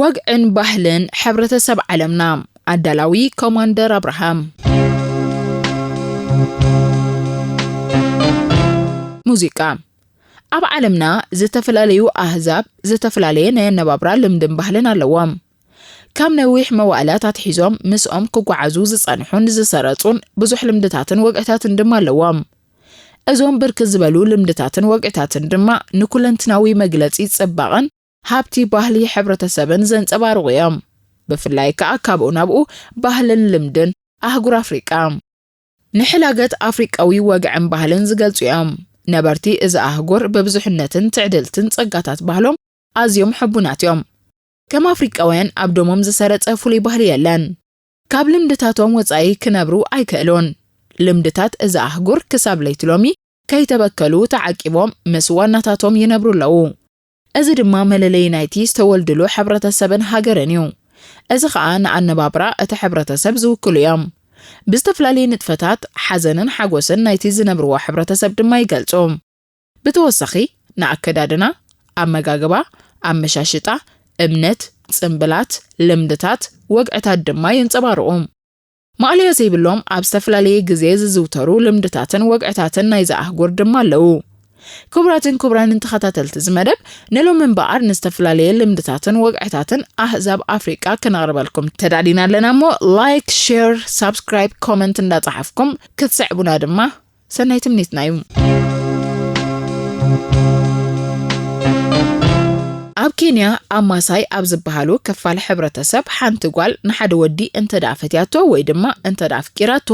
وقعن ባህልን ሕብረተሰብ ዓለምና አዳላዊ ኮማንደር አብርሃም ሙዚቃ ኣብ ዓለምና ዝተፈላልዩ ኣህዛብ ዝተፈላልየ ናይ ነባብራ ልምድን ባህልን ኣለዎም ካብ ነዊሕ መዋዕላት ኣትሒዞም ምስኦም ክጓዓዙ ዝጸንሑን ዝሰረጹን ብዙሕ ልምድታትን ወቅዕታትን ድማ ኣለዎም እዞም ብርክት ዝበሉ ልምድታትን ወቅዕታትን ድማ ንኩለንትናዊ መግለጺ ጽባቐን ሃብቲ ባህሊ ሕብረተሰብን ዘንጸባርቑ እዮም ብፍላይ ከዓ ካብኡ ናብኡ ባህልን ልምድን ኣህጉር ኣፍሪቃ ንሕላገት ኣፍሪቃዊ ወግዕን ባህልን ዝገልጹ እዮም ነበርቲ እዚ ኣህጉር በብዙሕነትን ትዕድልትን ጸጋታት ባህሎም ኣዝዮም ሕቡናት እዮም ከም ኣፍሪቃውያን ኣብ ደሞም ዝሰረጸ ፍሉይ ባህሊ የለን ካብ ልምድታቶም ወጻኢ ክነብሩ ኣይክእሉን ልምድታት እዚ ኣህጉር ክሳብ ለይቲ ሎሚ ከይተበከሉ ተዓቂቦም ምስ ዋናታቶም ይነብሩ ኣለዉ እዚ ድማ መለለይ ናይቲ ዝተወልድሉ ሕብረተሰብን ሃገርን እዩ እዚ ከዓ ንኣነባብራ እቲ ሕብረተሰብ ዝውክሉ እዮም ብዝተፈላለዩ ንጥፈታት ሓዘንን ሓጎስን ናይቲ ዝነብርዎ ሕብረተሰብ ድማ ይገልጹ ብተወሳኺ ንኣከዳድና ኣመጋግባ ኣመሻሽጣ እምነት ጽምብላት ልምድታት ወግዕታት ድማ የንጸባርቑ ማዕልያ ዘይብሎም ኣብ ዝተፈላለዩ ግዜ ዝዝውተሩ ልምድታትን ወግዕታትን ናይ ዝኣህጉር ድማ ኣለዉ ክቡራንን ተኸታተልቲ ዝመደብ ንሎም እምበኣር ንዝተፈላለየ ልምድታትን ወግዕታትን ኣህዛብ ኣፍሪቃ ክነቕርበልኩም ተዳዲና ኣለና እሞ ላይክ ሼር ሳብስክራይብ ኮመንት እንዳጻሕፍኩም ክትስዕቡና ድማ ሰናይ ትምኒትና እዩ ኣብ ኬንያ ኣብ ማሳይ ኣብ ዝበሃሉ ከፋል ሕብረተሰብ ሓንቲ ጓል ንሓደ ወዲ እንተዳፈትያቶ ወይ ድማ እንተዳፍቂራቶ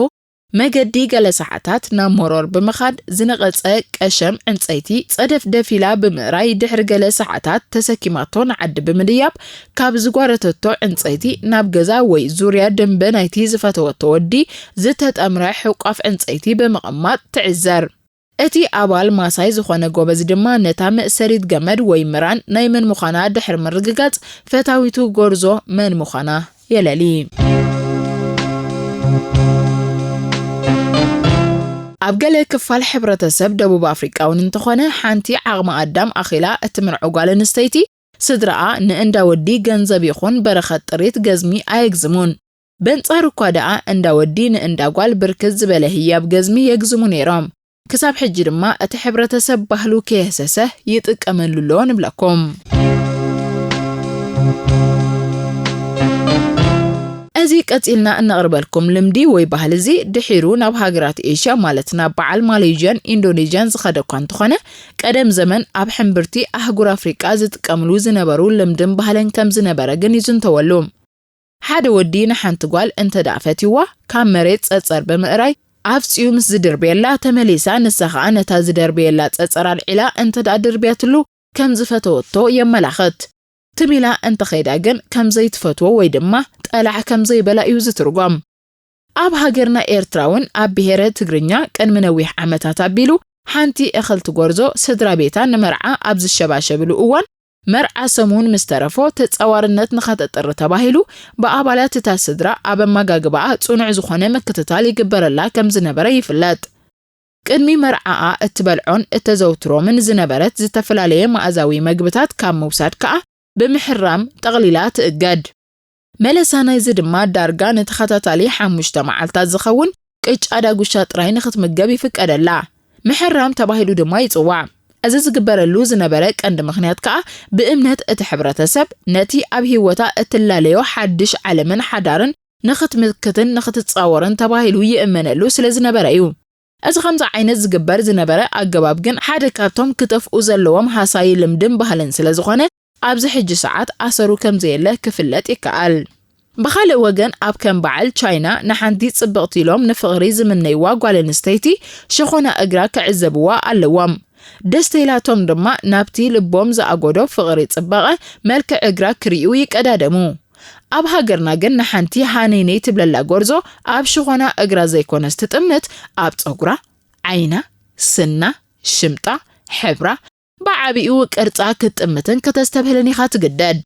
መገዲ ገለ ሰዓታት ናብ ሞሮር ብምኻድ ዝነቐጸ ቀሸም ዕንፀይቲ ጸደፍ ደፊላ ብምዕራይ ድሕሪ ገለ ሰዓታት ተሰኪማቶ ንዓዲ ብምድያብ ካብ ዝጓረተቶ ዕንፀይቲ ናብ ገዛ ወይ ዙርያ ደንበ ናይቲ ዝፈተወቶ ወዲ ዝተጠምረ ሕቋፍ ዕንፀይቲ ብምቕማጥ ትዕዘር እቲ ኣባል ማሳይ ዝኾነ ጎበዝ ድማ ነታ መእሰሪት ገመድ ወይ ምራን ናይ መን ምዃና ድሕሪ ምርግጋጽ ፈታዊቱ ጎርዞ መን ምዃና የለሊ ኣብ ገለ ክፋል ሕብረተሰብ ደቡብ ኣፍሪቃውን እንተኾነ ሓንቲ ዓቕሚ ኣዳም ኣኺላ እትምርዖ ጓል ኣንስተይቲ ስድራኣ ንእንዳ ወዲ ገንዘብ ይኹን በረኸት ጥሪት ገዝሚ ኣይግዝሙን በንጻር እኳ ደኣ እንዳ ወዲ ንእንዳ ጓል ብርክት ዝበለ ህያብ ገዝሚ የግዝሙ ነይሮም ክሳብ ሕጂ ድማ እቲ ሕብረተሰብ ባህሉ ከየሰሰ ይጥቀመሉሎ ንብለኩም እዚ ቀፂልና እንቕርበልኩም ልምዲ ወይ ባህል እዚ ድሒሩ ናብ ሃገራት ኤሽያ ማለት ናብ በዓል ማሌዥያን ኢንዶኔዥያን ዝኸደ እኳ እንተኾነ ቀደም ዘመን ኣብ ሕምብርቲ ኣህጉር ኣፍሪቃ ዝጥቀምሉ ዝነበሩ ልምድን ባህልን ከም ዝነበረ ግን ይዝንተወሉ ሓደ ወዲ ንሓንቲ ጓል እንተዳፈትይዋ ካብ መሬት ጸጸር ብምዕራይ ኣፍፂኡ ምስ ዝድርብየላ ተመሊሳ ንሳ ከዓ ነታ ዝደርብየላ ጸጸር ኣልዒላ እንተዳድርብያትሉ ከም ዝፈተወቶ የመላኽት ትሚላ እንተኸይዳ ግን ከም ዘይትፈትዎ ወይ ድማ ጠላዕ ከም ዘይበላ እዩ ዝትርጎም ኣብ ሃገርና ኤርትራውን ኣብ ብሄረ ትግርኛ ቅድሚ ነዊሕ ዓመታት ኣቢሉ ሓንቲ እኽልቲ ጎርዞ ስድራ ቤታ ንመርዓ ኣብ ዝሸባሸብሉ እዋን መርዓ ሰሙን ምስ ተረፎ ተጻዋርነት ንኸተጥሪ ተባሂሉ ብኣባላት እታ ስድራ ኣብ ኣመጋግባኣ ጽኑዕ ዝኾነ ምክትታል ይግበረላ ከም ዝነበረ ይፍለጥ ቅድሚ መርዓኣ እትበልዖን እተዘውትሮምን ዝነበረት ዝተፈላለየ መኣዛዊ መግብታት ካብ ምውሳድ ከዓ ብምሕራም ጠቕሊላ ትእገድ መለሳናይ ድማ ዳርጋ ንተኸታታሊ 5 መዓልታት ዝኸውን ቅጫ ዳጉሻ ጥራይ ንኽትምገብ ይፍቀደላ ምሕራም ተባሂሉ ድማ ይጽዋዕ እዚ ዝግበረሉ ዝነበረ ቀንዲ ምኽንያት ከዓ ብእምነት እቲ ሕብረተሰብ ነቲ ኣብ ህይወታ እትላለዮ ሓድሽ ዓለምን ሓዳርን ንኽትምክትን ንኽትጻወርን ተባሂሉ ይእመነሉ ስለ ዝነበረ እዩ እዚ ከምዚ ዓይነት ዝግበር ዝነበረ ኣገባብ ግን ሓደ ካብቶም ክተፍኡ ዘለዎም ሃሳይ ልምድን ባህልን ስለ ዝኾነ ኣብዚ ሕጂ ሰዓት ኣሰሩ ከም ዘየለ ክፍለጥ ይከኣል ብኻልእ ወገን ኣብ ከም በዓል ቻይና ንሓንቲ ጽብቕቲ ኢሎም ንፍቕሪ ዝምነይዋ ጓል ኣንስተይቲ ሸኾና እግራ ክዕዘብዋ ኣለዎም ደስተይላቶም ድማ ናብቲ ልቦም ዝኣጎዶ ፍቕሪ ጽባቐ መልክዕ እግራ ክሪኡ ይቀዳደሙ ኣብ ሃገርና ግን ንሓንቲ ሃነይነይ ትብለላ ጎርዞ ኣብ ሸኾና እግራ ዘይኮነስ ትጥምት ኣብ ጸጉራ ዓይና ስና ሽምጣ ሕብራ بعبيو ቅርጻ ክትጥምትን ከተስተብህልን ኢኻ ትግደድ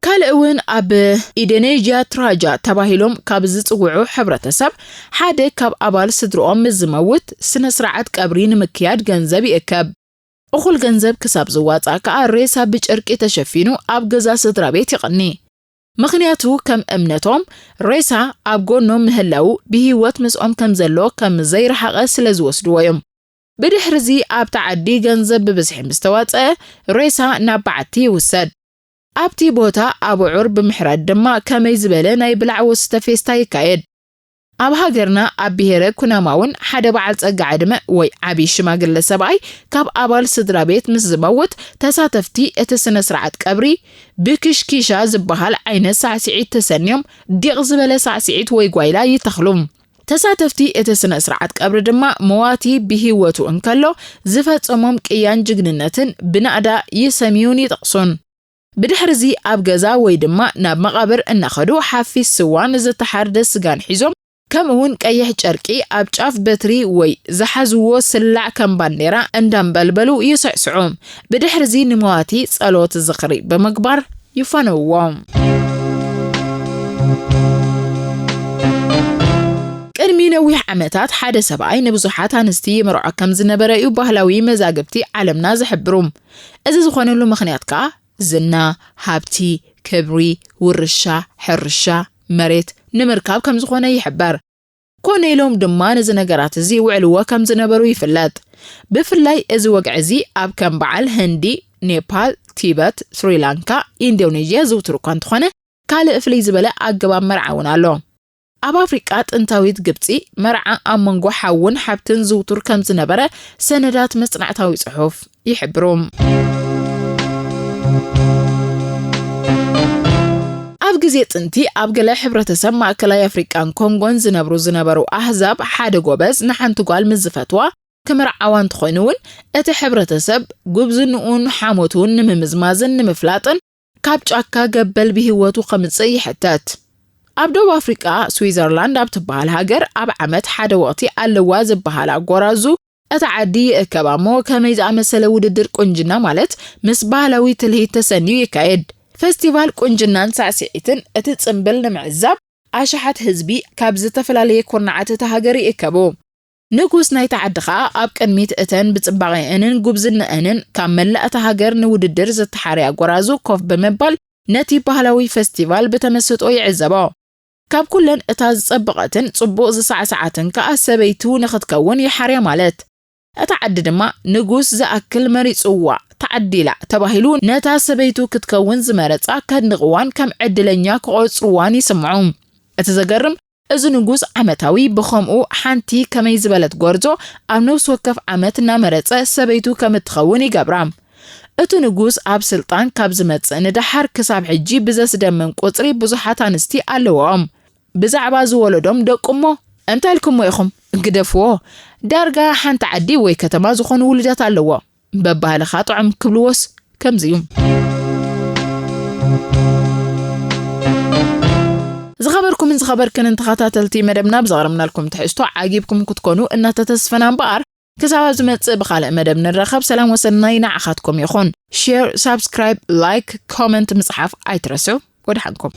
ካልእውን ኣብ ኢንዶኔዥያ ትራጃ ተባሂሎም ካብ ዝጽውዑ ሕብረተሰብ ሓደ ካብ ኣባል ስድሮኦም ዝመውት ስነ ስርዓት ቀብሪ ንምክያድ ገንዘብ ይእከብ أخل جنزب كساب زوات أكا ريسا بجركي تشفينو أب جزا سدرا بيت يقني مخنياتو كم أمنتهم ريسا أب قونو مهلاو بهيوات مسؤوم كم زلو كم زير حقا سلزوسدوهم بدحرزي أب تعدي جنزب ببزحي مستوات ريسا نابعتي وسد أبتي بوتا أبو عرب محراد دما كما يزبلنا يبلع وستفيستا يكايد أب هاجرنا أب بهيرك كنا ماون حدا بعد أقعدمه وي عبي شماغل سبعي كاب أبال صدرا بيت مزبوت تساتفتي اتسنة سرعة كبري بكش كيشا زبهال عين سعسعيد تسنيم ديغ زبالة سعسعيد ويقويلا يتخلوم تساتفتي اتسنة سرعة كبر دما مواتي بهيوتو انكالو زفت أمام كيان جغننتن بنادا يسميوني تقصون بدحرزي أب جزا ويدما ناب مقابر النخدو حافي السوان زتحرد سجان حزم كمون كأيه جركي أب شاف بتري وي زحزو سلع كم بانديرا اندام بلبلو يسعسعوم بدحرزي نمواتي صلوات الزخري بمقبر يفنووم كرمينوي عمتات حدا سبعي نبزوحات هنستي مرعا كم زنبرأيو بهلاوي مزاقبتي عالمنا زحبروم إذا زخوانلو مخنياتكا زنا هابتي كبري ورشا حرشا مريت نمركاب كم زخونا يحبر كون يلوم دمان زنقرات زي وعلوا كم زنبرو يفلات بفلاي إذا وقعزي أب كم بعل هندي نيبال تيبت سريلانكا إندونيسيا زوترو كانت خانة كال إفلي زبلا أقبا مرعاونا لهم أب أفريقات انتاويت قبتي مرعا أمانقو حاون حابتن زوتر كم زنبرا سندات مصنعتاوي صحوف يحبروم أب جزيت أنتي أب جلا حبرة تسمى كلا أفريقان كونغون زنبرو أحزاب حدا جوبز نحن تقال مزفتوا كمرع عوان تخونون حبرة تسب جوبز نقون حاموتون نمزمازن نمفلاتن كابج أكا قبل بهواتو خمسي حتات أبدو أفريقيا سويسرلاند أب تبهال هاجر أب عمت حدا وقتي اللواز بهال غورازو أتعدي كبامو كميز أمثل وددر كونجنا مالت مسبالوي تلهي تسنيو يكايد فستيفال كونجنان سعسعيتن اتتصنبل نمعزاب عشحات هزبي كابز تفلالي كورنعات تهاجري إكابو نقوس نايت عدخا أب كنميت اتن بتصباغي انن قبزن انن كامل اتهاجر نوددر زتحاري غورازو كوف بمبال نتي بهلاوي فستيفال بتمسطو يعزبو كاب كلن اتاز صبقتن صبو زساع ساعتن كأسبيتو نختكون يحري مالت أتعدد ما نقوس زأكل مريض صوا تعديلا تباهلون نتا سبيتو كتكون زمارت أكاد نغوان كم عدلنيا كعود صواني سمعوم أتزقرم إذا نقوس عمتاوي بخمقو حانتي كما يزبالت غورزو أم نوس وكف عمتنا مريض سبيتو كم تخوني قبرام أتو نقوس أب سلطان كاب زمتس ندحر كساب حجي بزاس دمم قطري بزحات هنستي ألوام بزعبا زولدهم دقمو أنت لكم ويخم قدفوه دارقا حان تعدي ويكتما زخون ولدات اللوا ببها لخاطعم كبلوس كم زيوم زخبركم من زخبر كان انتخاتاتلتي مدبنا بزغرمنا لكم تحشتو عاقبكم كتكونوا إنها تتسفنا مبار كسابة زمت بخالق مدبنا الرخب سلام وسنين عخاتكم يخون شير سابسكرايب لايك كومنت مصحف ايترسو ودحنكم